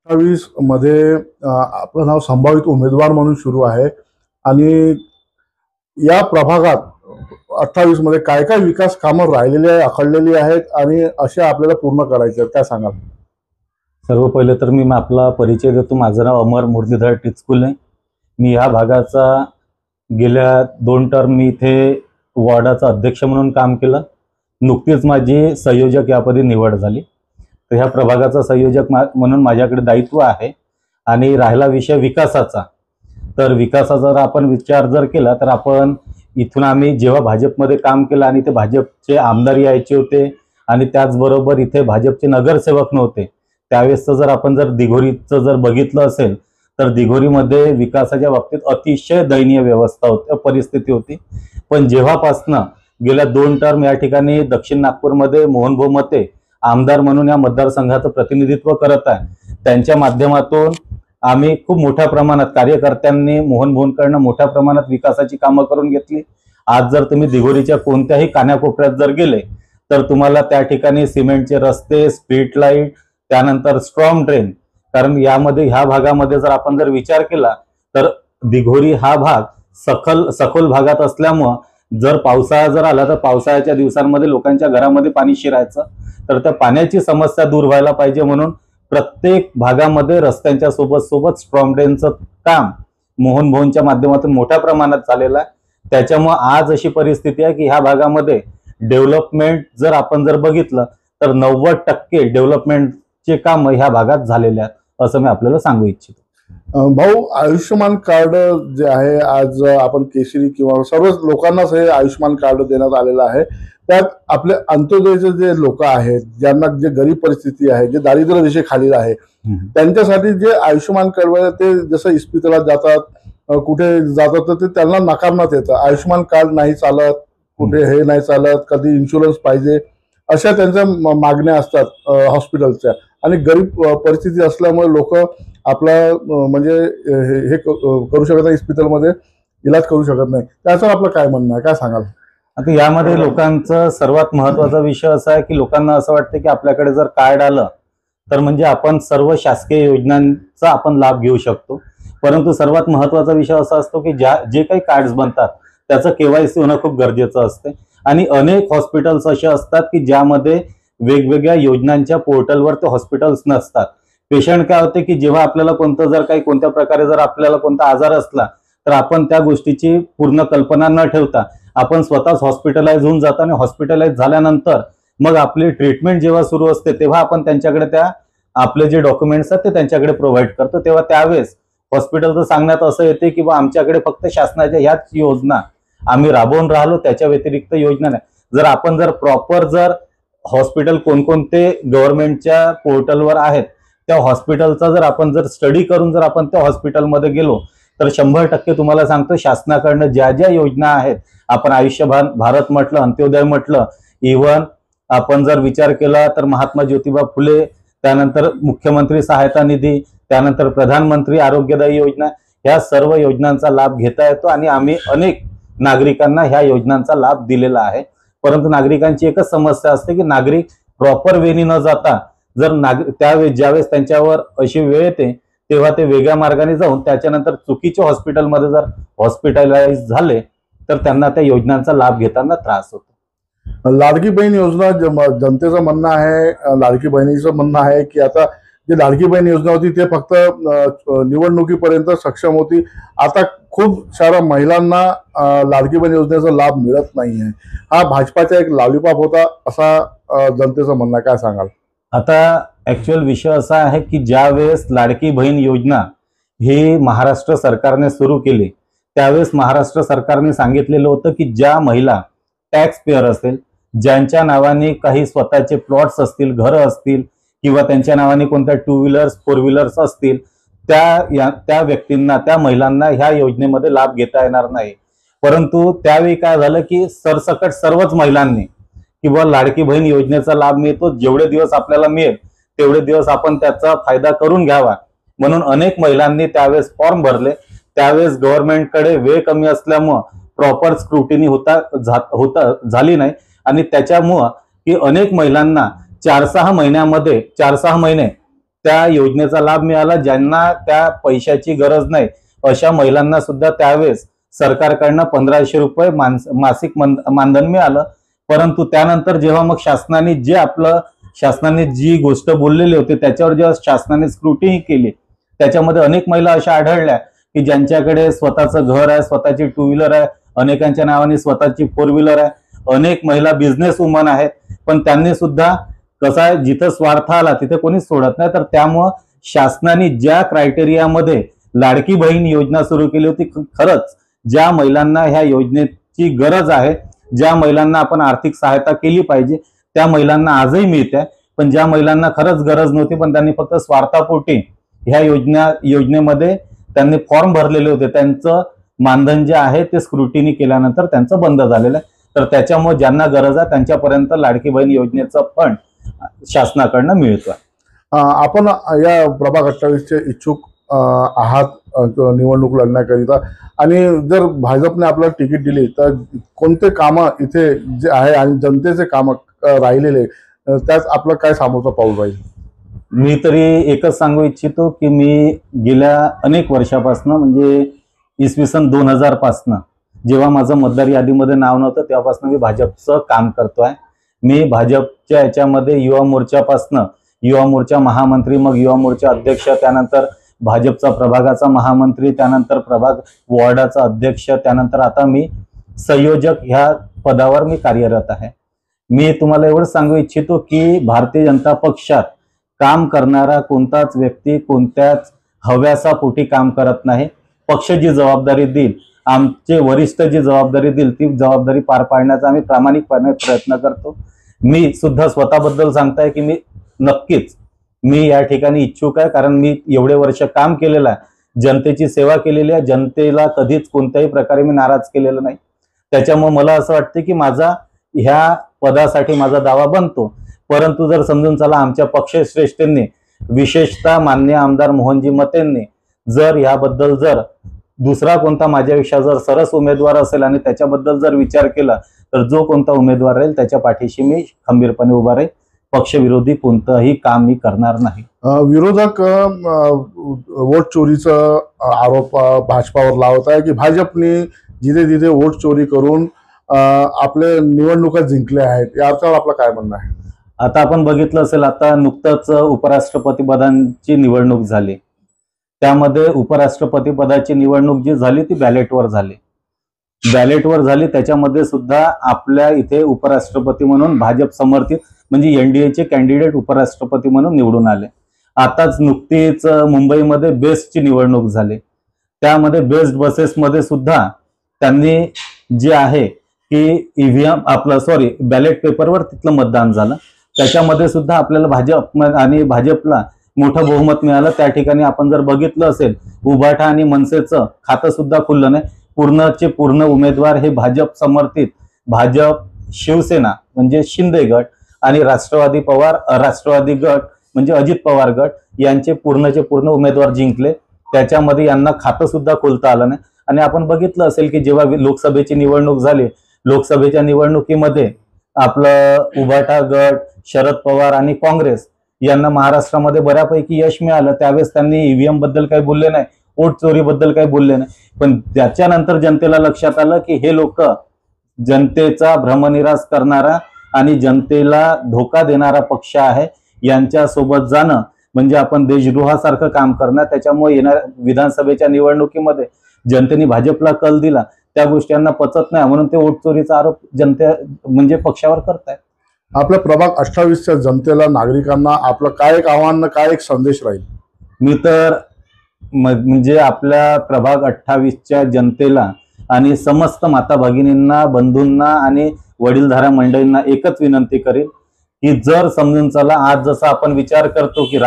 28 मध्ये आपलं नाव संभावित उमेदवार म्हणून सुरू आहे आणि या प्रभागात 28 मध्ये काय काय विकास कामं राहिलेली आहे, आखडलेली आहेत आणि अशा आपल्याला पूर्ण करायचे आहेत, काय सांगाल? सर्व पहिले तर मी आपला परिचय देतो. माझं नाव अमर मुरलीधर टिचकुले. मी या भागाचा गेल्या 2 टर्म मी इथे वॉर्डाचा अध्यक्ष म्हणून काम केलं. नुकतीच माझी संयोजक यापदी निवड झाली. तर ह्या प्रभागाचा संयोजक म्हणून माझ्याकडे दायित्व आहे. आणि राहिला विषय विकासाचा, तर विकासाचा जर आपण विचार जर केला तर आपण इथून आम्ही जेव्हा भाजपमध्ये काम केलं आणि ते भाजपचे आमदार यायचे होते आणि त्याचबरोबर इथे भाजपचे नगरसेवक नव्हते, त्यावेळेसचं जर आपण जर दिघोरीचं जर बघितलं असेल तर दिघोरीमध्ये विकासाच्या बाबतीत अतिशय दयनीय व्यवस्था होती, परिस्थिती होती. पण जेव्हापासनं गेल्या 2 टर्म या ठिकाणी दक्षिण नागपूरमध्ये मोहनभाऊ मते आमदार म्हणून या मतदारसंघाचं प्रतिनिधित्व करत आहे, त्यांच्या माध्यमातून आम्ही खूप मोठ्या प्रमाणात कार्यकर्त्यांनी मोहनभाऊंकडनं मोठ्या प्रमाणात विकासाची कामं करून घेतली. आज जर तुम्ही दिघोरीच्या कोणत्याही कानाकोपऱ्यात जर गेले तर तुम्हाला त्या ठिकाणी सिमेंटचे रस्ते, स्ट्रीट लाईट, त्यानंतर स्ट्रॉंग ड्रेन, कारण यामध्ये ह्या भागामध्ये जर आपण जर विचार केला तर दिघोरी हा भाग सखोल भागात असल्यामुळं जर पावसाळा जर आला तर पावसाळ्याच्या दिवसांमध्ये लोकांच्या घरामध्ये पाणी शिरायचं, तर त्या पाण्याची समस्या दूर व्हायला पाहिजे म्हणून प्रत्येक भागामध्ये रस्त्यांच्या सोबत स्ट्रॉंग ड्रेनचं काम मोहनभाऊंच्या माध्यमातून मोठ्या प्रमाणात झालेलं आहे. त्याच्यामुळे आज अशी परिस्थिती आहे की ह्या भागामध्ये डेव्हलपमेंट जर आपण जर बघितलं तर 90% डेव्हलपमेंटचे काम ह्या भागात झालेले आहेत असं मी आपल्याला सांगू इच्छितो. भाऊ, आयुष्यमान कार्ड जे आहे आज आपण केशरी किंवा सर्वच लोकांनाच हे आयुष्यमान कार्ड देण्यात आलेलं आहे. त्यात आपले अंत्योदयचे जे लोक आहेत, ज्यांना जे गरीब परिस्थिती आहे, जे दारिद्र्य रेषेखालील आहे, त्यांच्यासाठी जे आयुष्यमान कार्ड ते जसं इस्पितळात जातात, कुठे जातात तर ते त्यांना नाकारण्यात येतं. आयुष्यमान कार्ड नाही चालत, कुठे हे नाही चालत, कधी इन्शुरन्स पाहिजे, अशा त्यांच्या मागण्या असतात हॉस्पिटलच्या. आणि गरीब परिस्थिती असल्यामुळे लोक आपला म्हणजे हे करू शकत नाही, इस्पितळमध्ये इलाज करू शकत नाही. त्याच्यावर आपलं काय म्हणणं आहे, काय सांगाल? आता यामध्ये लोकांचा सर्वात महत्वाचा विषय असा आहे की लोकांना असं वाटतं की आपल्याकडे जर कार्ड आलं तर म्हणजे आपण सर्व शासकीय योजनांचा आपण लाभ घेऊ शकतो. परंतु सर्वात महत्वाचा विषय असा असतो की जे काही कार्ड्स बनतात त्याचं केवायसी होणं खूप गरजेचं असते. आणि अनेक हॉस्पिटल्स असे असतात की ज्यामध्ये वेगवेगळ्या योजनांच्या पोर्टलवर ते हॉस्पिटल्स नसतात. पेशंट काय होते की जेव्हा आपल्याला कोणतं जर काही कोणत्या प्रकारे जर आपल्याला कोणता आजार असला तर आपण त्या गोष्टीची पूर्ण कल्पना न ठेवता आपण स्वतःच हॉस्पिटलाइज होऊन जातो आणि हॉस्पिटलाइज झाल्यानंतर मग आपली ट्रीटमेंट जेव्हा सुरू असते तेव्हा आपण त्यांच्याकडे त्या आपले जे डॉक्युमेंट्स आहेत ते त्यांच्याकडे प्रोव्हाइड करतो. तेव्हा त्यावेळेस हॉस्पिटलचं सांगण्यात असं येते की बा आमच्याकडे फक्त शासनाच्या ह्याच योजना आम्ही राबवून राहिलो, त्याच्या व्यतिरिक्त योजना नाही. जर आपण जर प्रॉपर जर हॉस्पिटल कोणकोणते गव्हर्नमेंटच्या पोर्टलवर आहेत त्या हॉस्पिटलचा जर आपण जर स्टडी करून जर आपण त्या हॉस्पिटलमध्ये गेलो तर 100% तुम्हाला सांगतो शासनाकडनं ज्या ज्या योजना आहेत, आपण आयुष्यमान भारत म्हटलं, अंत्योदय म्हटलं, इव्हन आपण जर विचार केला तर महात्मा ज्योतिबा फुले, त्यानंतर मुख्यमंत्री सहायता निधी, त्यानंतर प्रधानमंत्री आरोग्यदायी योजना, ह्या सर्व योजनांचा लाभ घेता येतो आणि आम्ही अनेक नागरिकांना ह्या योजनांचा लाभ दिलेला आहे. परंतु नागरिकांची एकच समस्या असते की नागरिक प्रॉपर वेनी न जाता जर त्यावेळेस ज्यावेळेस त्यांच्यावर अशी वेळ येते तेव्हा ते वेगळ्या मार्गाने जाऊन त्याच्यानंतर चुकीच्या हॉस्पिटलमध्ये जर हॉस्पिटलाइज झाले तर त्यांना त्या योजनांचा लाभ घेताना त्रास होतो. लाडकी बहीण योजना जनतेचं म्हणणं आहे, लाडकी बहिणीचं म्हणणं आहे की आता जी लाडकी बहीण योजना होती ते फक्त निवडणुकीपर्यंत सक्षम होती. आता खूप साऱ्या महिलांना लाडकी बहीण योजनेचा लाभ मिळत नाहीये. हा भाजपाचा एक लॉलीपॉप होता असा जनतेचं म्हणणं आहे, काय सांगाल? आता ऍक्च्युअल विषय असा आहे की ज्या वेळेस लाडकी बहीण योजना ही महाराष्ट्र सरकारने सुरू केली त्यावेळेस महाराष्ट्र सरकारने सांगितलेलं होतं की ज्या महिला टॅक्स पेअर असेल, ज्यांच्या नावाने काही स्वतःचे प्लॉट्स असतील, घरं असतील किंवा त्यांच्या नावाने कोणत्या 2 व्हीलर्स 4 व्हीलर्स असतील, त्या व्यक्तींना, त्या महिलांना ह्या योजनेमध्ये लाभ घेता येणार नाही. परंतु त्यावेळी काय झालं की सरसकट सर्वच महिलांनी किंवा लाडकी बहीण योजनेचा लाभ मिळतो, जेवढे दिवस आपल्याला मिळेल तेवढे दिवस आपण त्याचा फायदा करून घ्यावा म्हणून अनेक महिलांनी त्यावेळेस फॉर्म भरले. त्यावेळेस गव्हर्नमेंटकडे वेळ कमी असल्यामुळं प्रॉपर स्क्रुटिनी झाली नाही आणि त्याच्यामुळं की अनेक महिलांना 4-6 महिने त्या योजनेचा लाभ मिळाला. ज्यांना त्या पैशाची गरज नाही अशा महिलांना सुद्धा त्यावेळेस सरकारकडनं 1500 रुपये मासिक मानधन मिळालं. परंतु त्यानंतर जेव्हा मग शासनाने जी गोष्ट बोललेली होती त्याच्यावर जेव्हा शासनाने स्क्रुटिनी केली, त्याच्यामध्ये अनेक महिला अशा आढळल्या की ज्यांच्याकडे स्वतःचं घर आहे, स्वतःची 2 व्हीलर आहे, अनेकांच्या नावाने स्वतःची 4 व्हीलर आहे, अनेक महिला बिझनेस वुमन आहेत. पण त्यांनी सुद्धा कसं आहे, जिथं स्वार्थ आला तिथे कोणीच सोडत नाही. तर त्यामुळं शासनाने ज्या क्रायटेरियामध्ये लाडकी बहीण योजना सुरू केली होती, खरंच ज्या महिलांना ह्या योजनेची गरज आहे, ज्या महिलांना आपण आर्थिक सहायता केली पाहिजे, त्या महिलांना आजही मिळते. पण ज्या महिलांना खरंच गरज नव्हती पण त्यांनी फक्त स्वार्थापोटी ह्या योजनेमध्ये त्यांनी फॉर्म भरलेले होते, त्यांचं मानधन जे आहे ते स्क्रुटिनी केल्यानंतर त्यांचं बंद झालेलं आहे. तर त्याच्यामुळे ज्यांना गरज आहे त्यांच्यापर्यंत लाडकी बहीण योजनेचं फंड शासनाकडनं मिळतोय. आपण या प्रभाग 28 चे इच्छुक आहात निवडणूक लढण्याकरिता, आणि जर भाजपने आपल्याला तिकीट दिली तर कोणते कामं इथे जे आहे आणि जनतेचे कामं राहिलेले त्यात आपलं काय समोरचं पाऊल राहील? मी तरी एकच सांगू इच्छितो की मी गेल्या अनेक वर्षापासून, म्हणजे इसवी सन 2000 पासनं, जेव्हा माझं मतदार यादीमध्ये नाव नव्हतं तेव्हापासून मी भाजपचं काम करतोय. मी भाजपच्या याच्यामध्ये युवा मोर्चापासनं युवा मोर्चा महामंत्री, मग युवा मोर्चा अध्यक्ष, त्यानंतर भाजपचा प्रभागाचा महामंत्री, त्यानंतर प्रभाग वॉर्डाचा अध्यक्ष, त्यानंतर आता मी संयोजक ह्या पदावर मी कार्यरत आहे. मी तुम्हाला एवढं सांगू इच्छितो की भारतीय जनता पक्षात काम करणारा कोणताच व्यक्ती कोणत्याच हव्यासापोटी काम करत नाही. पक्ष जी जबाबदारी देईल, आमचे वरिष्ठ जी जबाबदारी देईल ती जबाबदारी पार पाडण्याचा आम्ही प्रामाणिकपणे प्रयत्न करतो. मी सुद्धा स्वतःबद्दल सांगताय की मी या ठिकाणी इच्छुक आहे, कारण मी एवढे वर्ष काम केलेलं आहे, जनतेची सेवा केलेली आहे, जनतेला कधीच कोणत्याही प्रकारे मी नाराज केलेलं नाही. त्याच्यामुळे मला असं वाटतं की माझा ह्या पदासाठी माझा दावा बनतो. परंतु जर समजून चला आमच्या पक्षश्रेष्ठींनी, विशेषतः माननीय आमदार मोहनजी मतेंनी जर याबद्दल जर दुसरा कोणता माझ्यापेक्षा जर सरस उमेदवार असेल आणि त्याच्याबद्दल जर विचार केला तर जो कोणता उमेदवार राहील त्याच्या पाठीशी मी खंबीरपणे उभा राहील. पक्षविरोधी कोणतंही काम मी करणार नाही. विरोधक वोट चोरीचा आरोप भाजपावर लावत आहे की भाजपने जिथे जिथे वोट चोरी करून आपले निवडणुका जिंकल्या आहेत, यावर आपलं काय म्हणणं आहे? आता आपण बघितलं असेल, आता नुकतंच उपराष्ट्रपती पदाची निवडणूक झाली. त्यामध्ये उपराष्ट्रपती पदाची निवडणूक जी झाली ती बॅलेटवर झाली. त्याच्यामध्ये सुद्धा आपल्या इथे उपराष्ट्रपती म्हणून भाजप समर्थित म्हणजे एनडीएचे कॅन्डिडेट उपराष्ट्रपती म्हणून निवडून आले. आताच नुकतीच मुंबईमध्ये बेस्टची निवडणूक झाली. त्यामध्ये बेस्ट बसेसमध्ये सुद्धा त्यांनी जे आहे की ईव्हीएम बॅलेट पेपरवर तिथलं मतदान झालं. त्याच्यामध्ये सुद्धा आपल्याला भाजपला मोठं बहुमत मिळालं. त्या ठिकाणी आपण जर बघितलं असेल, उभाटा आणि मनसेचं खातं सुद्धा खुललं नाही. पूर्णचे पूर्ण उमेदवार हे भाजप समर्थित, भाजप शिवसेना म्हणजे शिंदे गट आणि राष्ट्रवादी गट म्हणजे अजित पवार गट यांचे पूर्णचे पूर्ण उमेदवार जिंकले. त्याच्यामध्ये यांना खातं सुद्धा खोलता आलं नाही. आणि आपण बघितलं असेल की जेव्हा लोकसभेची निवडणूक झाली, लोकसभेच्या निवडणुकीमध्ये आपलं उभाटा गट, शरद पवार आणि काँग्रेस यांना महाराष्ट्रामध्ये बऱ्यापैकी यश मिळालं. त्यावेळेस त्यांनी ईव्हीएम बद्दल काही बोलले नाही, वोट चोरीबद्दल काही बोलले नाही. पण त्याच्यानंतर जनतेला लक्षात आलं की हे लोक जनतेचा भ्रमनिरास करणारा आणि जनतेला धोका देणारा पक्ष आहे, यांच्यासोबत जाणं म्हणजे आपण देशद्रोहासारखं काम करणं. त्याच्यामुळे येणाऱ्या विधानसभेच्या निवडणुकीमध्ये जनतेने भाजपला कल दिला, त्या गोष्टी यांना पचत नाही, म्हणून ते वोट चोरीचा आरोप म्हणजे पक्षावर करतायत. आपल्या प्रभाग 28च्या जनतेला, नागरिकांना आपलं काय एक आव्हान, काय एक संदेश राहील? मी तर म्हणजे आपल्या प्रभाग 28च्या जनतेला आणि समस्त माता भगिनींना, बंधूंना आणि वडीलधाऱ्या मंडळींना एकच विनंती करेल की जर समजून चला, आज जसं आपण विचार करतो की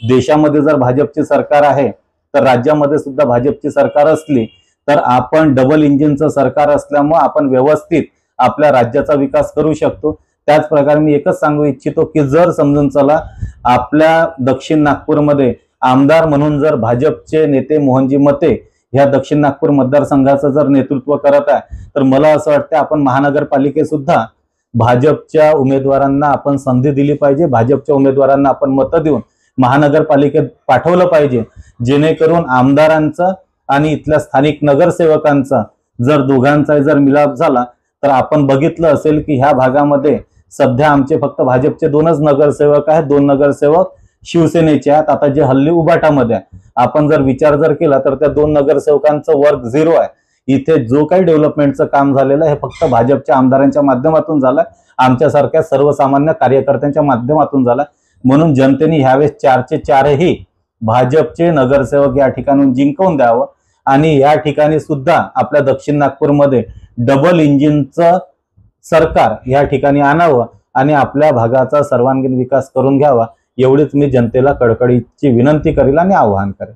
देशामध्ये जर भाजपची सरकार आहे तर राज्यामध्ये सुद्धा भाजपची सरकार असली तर आपण डबल इंजिनचं सरकार असल्यामुळे आपण व्यवस्थित आपल्या राज्याचा विकास करू शकतो. त्याच प्रकारे मी एकच सांगू इच्छितो की जर समजून चला आपल्या दक्षिण नागपूरमध्ये आमदार म्हणून जर भाजपचे नेते मोहनजी मते ह्या दक्षिण नागपूर मतदारसंघाचं जर नेतृत्व करत आहे तर मला असं वाटतं आपण महानगरपालिकेत सुद्धा भाजपच्या उमेदवारांना आपण संधी दिली पाहिजे. भाजपच्या उमेदवारांना आपण मतं देऊन महानगरपालिकेत पाठवलं पाहिजे, जेणेकरून आमदारांचं आणि इथल्या स्थानिक नगरसेवकांचा जर दोघांचा जर मिलाप झाला तर आपण बघितलं असेल की ह्या भागामध्ये सध्या आमचे फक्त भाजपचे 2च नगरसेवक आहेत, 2 नगरसेवक शिवसेनेचे आहेत. आता जे हल्ली उभाटामध्ये आहे, आपण जर विचार जर केला तर त्या 2 नगरसेवकांचं वर्क 0 आहे. इथे जो काही डेव्हलपमेंटचं काम झालेलं आहे हे फक्त भाजपच्या आमदारांच्या माध्यमातून झालंय, आमच्यासारख्या सर्वसामान्य कार्यकर्त्यांच्या माध्यमातून झालंय. म्हणून जनतेने ह्यावेळेस 4चे 4ही भाजपचे नगरसेवक या ठिकाणून जिंकवून द्यावं आणि या ठिकाणी सुद्धा आपल्या दक्षिण नागपूरमध्ये डबल इंजिनचं सरकार या ठिकाणी आणावं आणि आपल्या भागाचा सर्वांगीण विकास करून घ्यावा, एवढीच मी जनतेला कळकळीची विनंती करेल आणि आवाहन करेल.